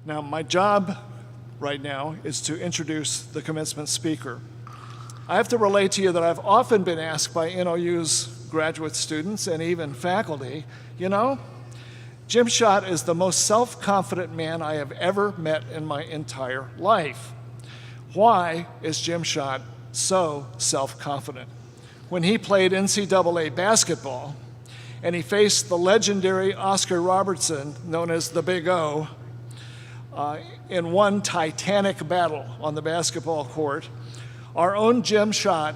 Now, my job right now is to introduce the commencement speaker. I have to relate to you that I've often been asked by NOU's graduate students and even faculty, you know, Jim Schott is the most self-confident man I have ever met in my entire life. Why is Jim Schott so self-confident? When he played NCAA basketball and he faced the legendary Oscar Robertson, known as the Big O, in one titanic battle on the basketball court, our own Jim Schott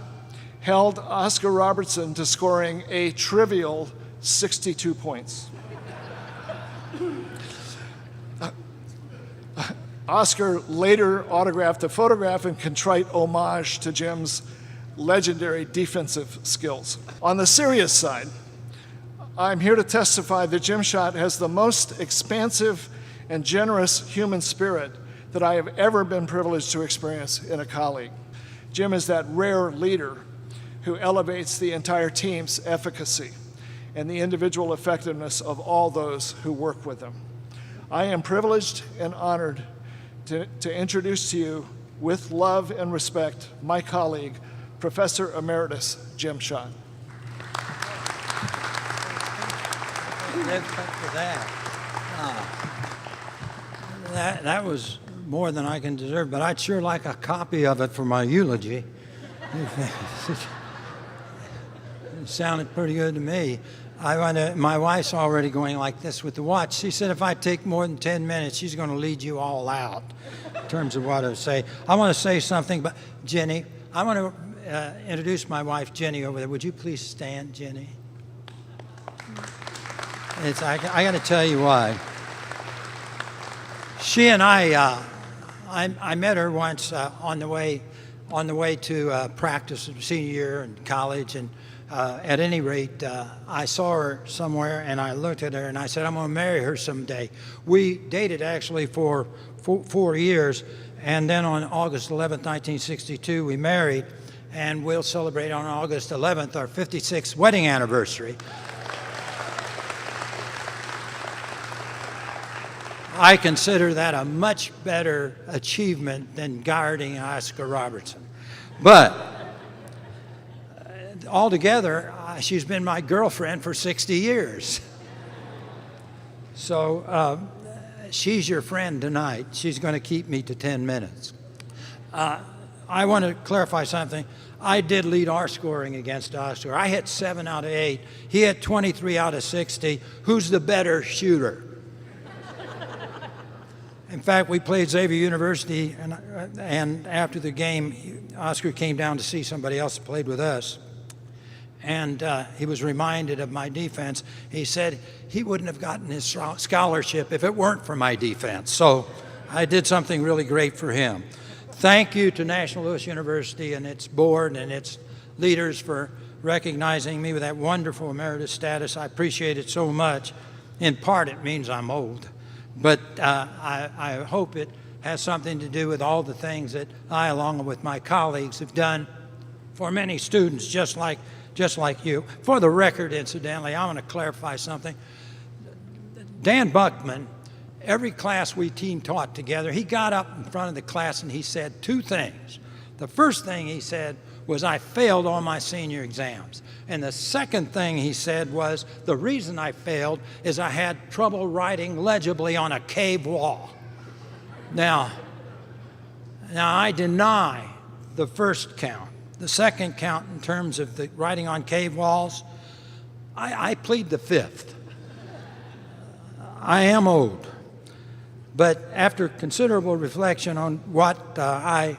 held Oscar Robertson to scoring a trivial 62 points. Oscar later autographed a photograph in contrite homage to Jim's legendary defensive skills. On the serious side, I'm here to testify that Jim Schott has the most expansive and generous human spirit that I have ever been privileged to experience in a colleague. Jim is that rare leader who elevates the entire team's efficacy and the individual effectiveness of all those who work with him. I am privileged and honored to introduce to you, with love and respect, my colleague, Professor Emeritus Jim Schott. That was more than I can deserve, but I'd sure like a copy of it for my eulogy. It sounded pretty good to me. My wife's already going like this with the watch. She said if I take more than 10 minutes, she's going to lead you all out in terms of what I say. I want to say something, but Jenny, I want to introduce my wife, Jenny, over there. Would you please stand, Jenny? I got to tell you why. She and I met her once on the way to practice senior year in college, and at any rate, I saw her somewhere, and I looked at her, and I said, I'm going to marry her someday. We dated actually for 4 years, and then on August 11th, 1962, we married, and we'll celebrate on August 11th our 56th wedding anniversary. I consider that a much better achievement than guarding Oscar Robertson. But altogether, she's been my girlfriend for 60 years. So she's your friend tonight. She's going to keep me to 10 minutes. I want to clarify something. I did lead our scoring against Oscar. I hit 7 out of 8. He hit 23 out of 60. Who's the better shooter? In fact, we played Xavier University, and after the game, Oscar came down to see somebody else that played with us. And he was reminded of my defense. He said he wouldn't have gotten his scholarship if it weren't for my defense. So I did something really great for him. Thank you to National Louis University and its board and its leaders for recognizing me with that wonderful emeritus status. I appreciate it so much. In part, it means I'm old. But I hope it has something to do with all the things that I, along with my colleagues, have done for many students just like you. For the record, incidentally, I want to clarify something. Dan Buckman, every class we team taught together, he got up in front of the class and he said 2 things. The first thing he said was, I failed all my senior exams. And the second thing he said was, the reason I failed is I had trouble writing legibly on a cave wall. Now I deny the first count. The second count in terms of the writing on cave walls, I plead the 5th. I am old. But after considerable reflection on what I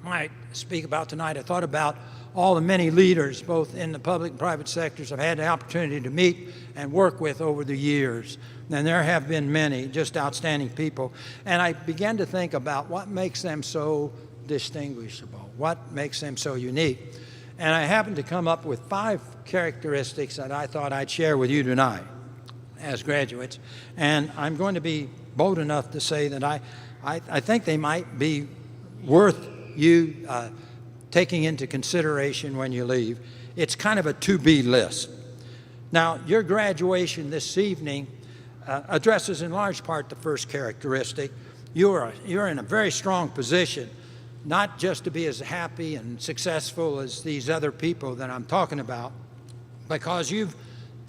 might speak about tonight, I thought about all the many leaders, both in the public and private sectors, I've had the opportunity to meet and work with over the years. And there have been many just outstanding people. And I began to think about what makes them so distinguishable, what makes them so unique. And I happened to come up with 5 characteristics that I thought I'd share with you tonight as graduates. And I'm going to be bold enough to say that I think they might be worth you taking into consideration when you leave. It's kind of a to-be list. Now, your graduation this evening addresses in large part the first characteristic. You're in a very strong position, not just to be as happy and successful as these other people that I'm talking about, because you've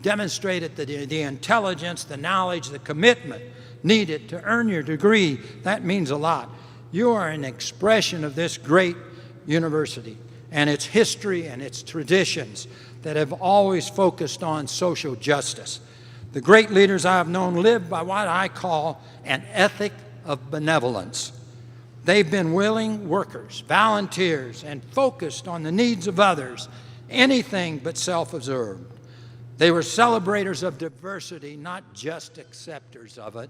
demonstrated the intelligence, the knowledge, the commitment needed to earn your degree. That means a lot. You are an expression of this great university and its history and its traditions that have always focused on social justice. The great leaders I have known live by what I call an ethic of benevolence. They've been willing workers, volunteers, and focused on the needs of others, anything but self-absorbed. They were celebrators of diversity, not just acceptors of it.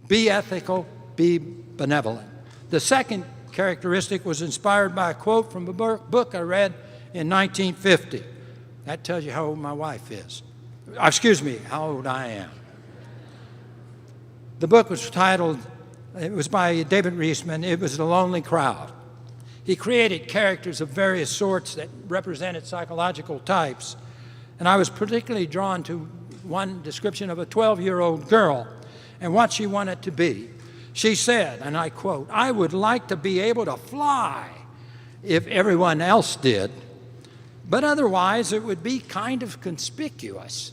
Be ethical, be benevolent. The second characteristic was inspired by a quote from a book I read in 1950. That tells you how old my wife is. Excuse me, how old I am. The book was titled, it was by David Reisman, it was The Lonely Crowd. He created characters of various sorts that represented psychological types. And I was particularly drawn to one description of a 12-year-old girl and what she wanted to be. She said, and I quote, "I would like to be able to fly if everyone else did, but otherwise it would be kind of conspicuous."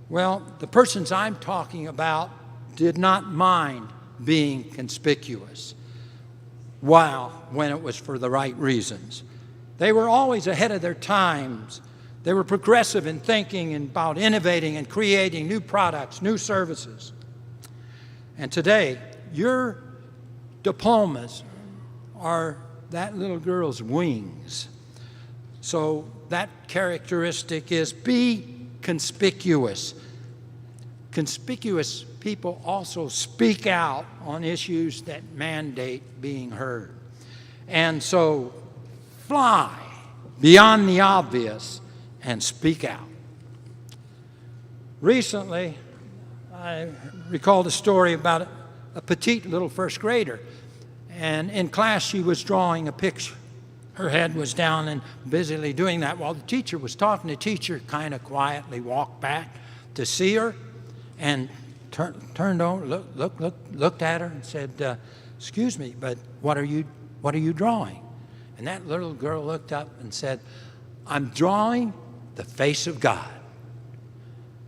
Well, the persons I'm talking about did not mind being conspicuous. Wow, when it was for the right reasons. They were always ahead of their times. They were progressive in thinking and about innovating and creating new products, new services. And today, your diplomas are that little girl's wings. So that characteristic is be conspicuous. Conspicuous people also speak out on issues that mandate being heard. And so fly beyond the obvious and speak out. Recently, I recalled a story about a petite little first grader. And in class, she was drawing a picture. Her head was down and busily doing that while the teacher was talking. The teacher kind of quietly walked back to see her and turned over, looked at her and said, "Excuse me, but what are you drawing?" And that little girl looked up and said, "I'm drawing the face of God."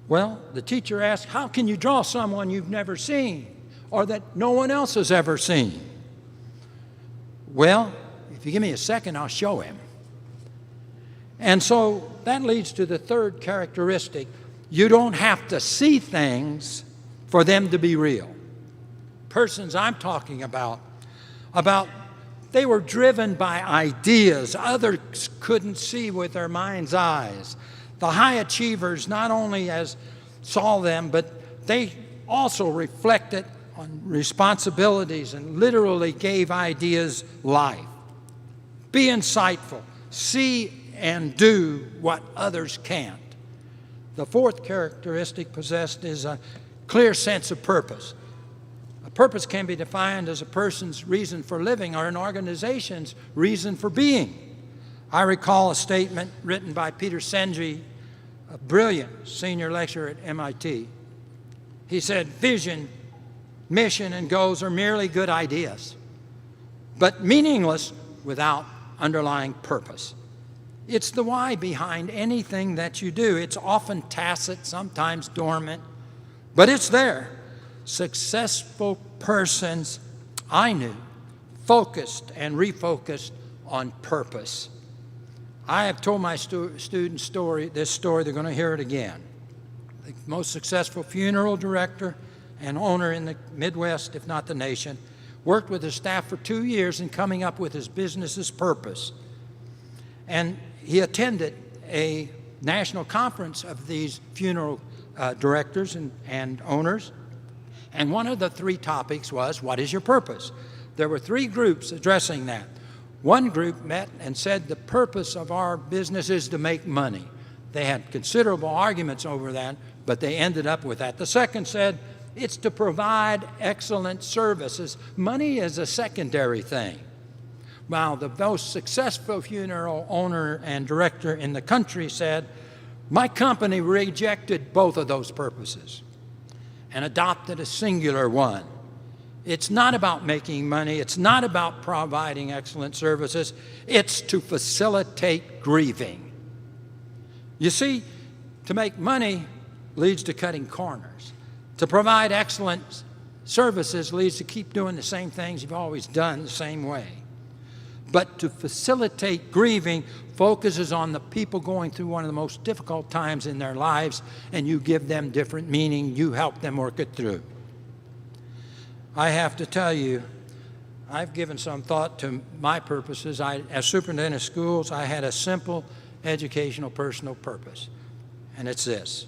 Well, the teacher asked, "How can you draw someone you've never seen or that no one else has ever seen?" "Well, if you give me a second, I'll show him." And so that leads to the third characteristic. You don't have to see things for them to be real. Persons I'm talking about they were driven by ideas others couldn't see with their mind's eyes. The high achievers not only saw them, but they also reflected on responsibilities and literally gave ideas life. Be insightful. See and do what others can't. The fourth characteristic possessed is a clear sense of purpose. A purpose can be defined as a person's reason for living or an organization's reason for being. I recall a statement written by Peter Senge, a brilliant senior lecturer at MIT. He said, "Vision, mission, and goals are merely good ideas, but meaningless without underlying purpose." It's the why behind anything that you do. It's often tacit, sometimes dormant, but it's there. Successful persons I knew focused and refocused on purpose. I have told my students this story, they're going to hear it again. The most successful funeral director and owner in the Midwest, if not the nation, worked with his staff for 2 years in coming up with his business's purpose. And he attended a national conference of these funeral directors and owners. And one of the 3 topics was, what is your purpose? There were 3 groups addressing that. One group met and said, the purpose of our business is to make money. They had considerable arguments over that, but they ended up with that. The second said, it's to provide excellent services. Money is a secondary thing. While the most successful funeral owner and director in the country said, my company rejected both of those purposes. and adopted a singular one. It's not about making money. It's not about providing excellent services. It's to facilitate grieving. You see, to make money leads to cutting corners. To provide excellent services leads to keep doing the same things you've always done the same way. But to facilitate grieving focuses on the people going through one of the most difficult times in their lives, and you give them different meaning. You help them work it through. I have to tell you, I've given some thought to my purposes. As superintendent of schools, I had a simple educational personal purpose, and it's this: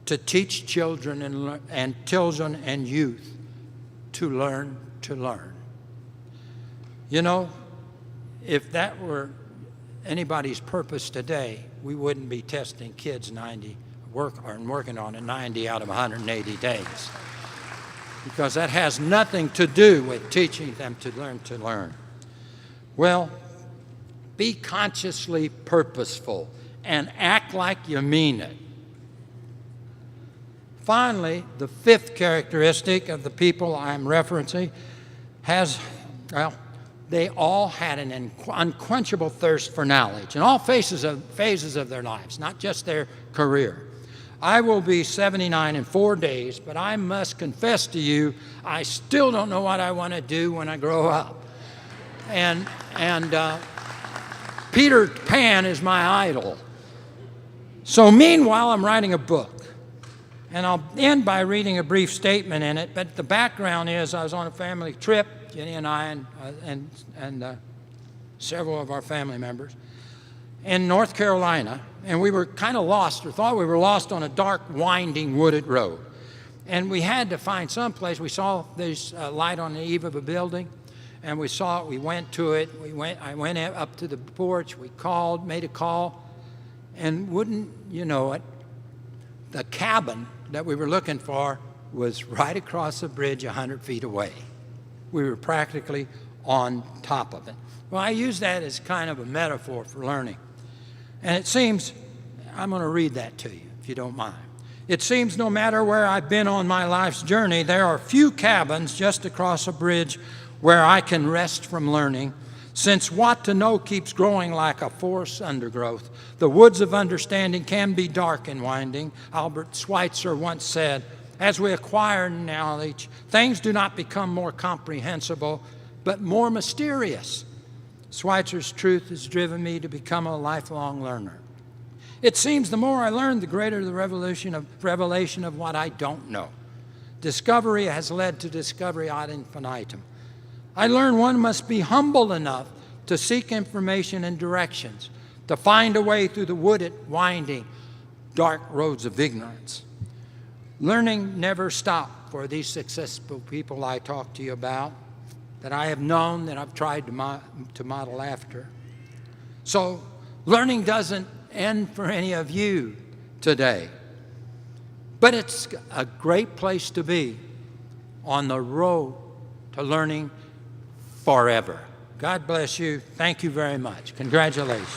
to teach children and youth to learn to learn. You know, if that were anybody's purpose today, we wouldn't be testing kids working on it 90 out of 180 days. Because that has nothing to do with teaching them to learn to learn. Well, be consciously purposeful and act like you mean it. Finally, the fifth characteristic of the people I'm referencing they all had an unquenchable thirst for knowledge in all phases of their lives, not just their career. I will be 79 in 4 days, but I must confess to you, I still don't know what I want to do when I grow up. And Peter Pan is my idol. So meanwhile, I'm writing a book. And I'll end by reading a brief statement in it, but the background is I was on a family trip, Jenny and I and several of our family members, in North Carolina, and we were kind of lost, or thought we were lost on a dark, winding, wooded road. And we had to find some place. We saw this light on the eave of a building, and we saw it. We went to it. I went up to the porch. We made a call, and wouldn't you know it, the cabin that we were looking for was right across the bridge 100 feet away. We were practically on top of it. Well, I use that as kind of a metaphor for learning. And it seems, I'm going to read that to you, if you don't mind. It seems no matter where I've been on my life's journey, there are few cabins just across a bridge where I can rest from learning, since what to know keeps growing like a forest undergrowth. The woods of understanding can be dark and winding. Albert Schweitzer once said, as we acquire knowledge, things do not become more comprehensible, but more mysterious. Schweitzer's truth has driven me to become a lifelong learner. It seems the more I learn, the greater the revelation of what I don't know. Discovery has led to discovery ad infinitum. I learn one must be humble enough to seek information and directions, to find a way through the wooded, winding, dark roads of ignorance. Learning never stopped for these successful people I talked to you about, that I have known, that I've tried to model after. So learning doesn't end for any of you today, but it's a great place to be on the road to learning forever. God bless you. Thank you very much. Congratulations.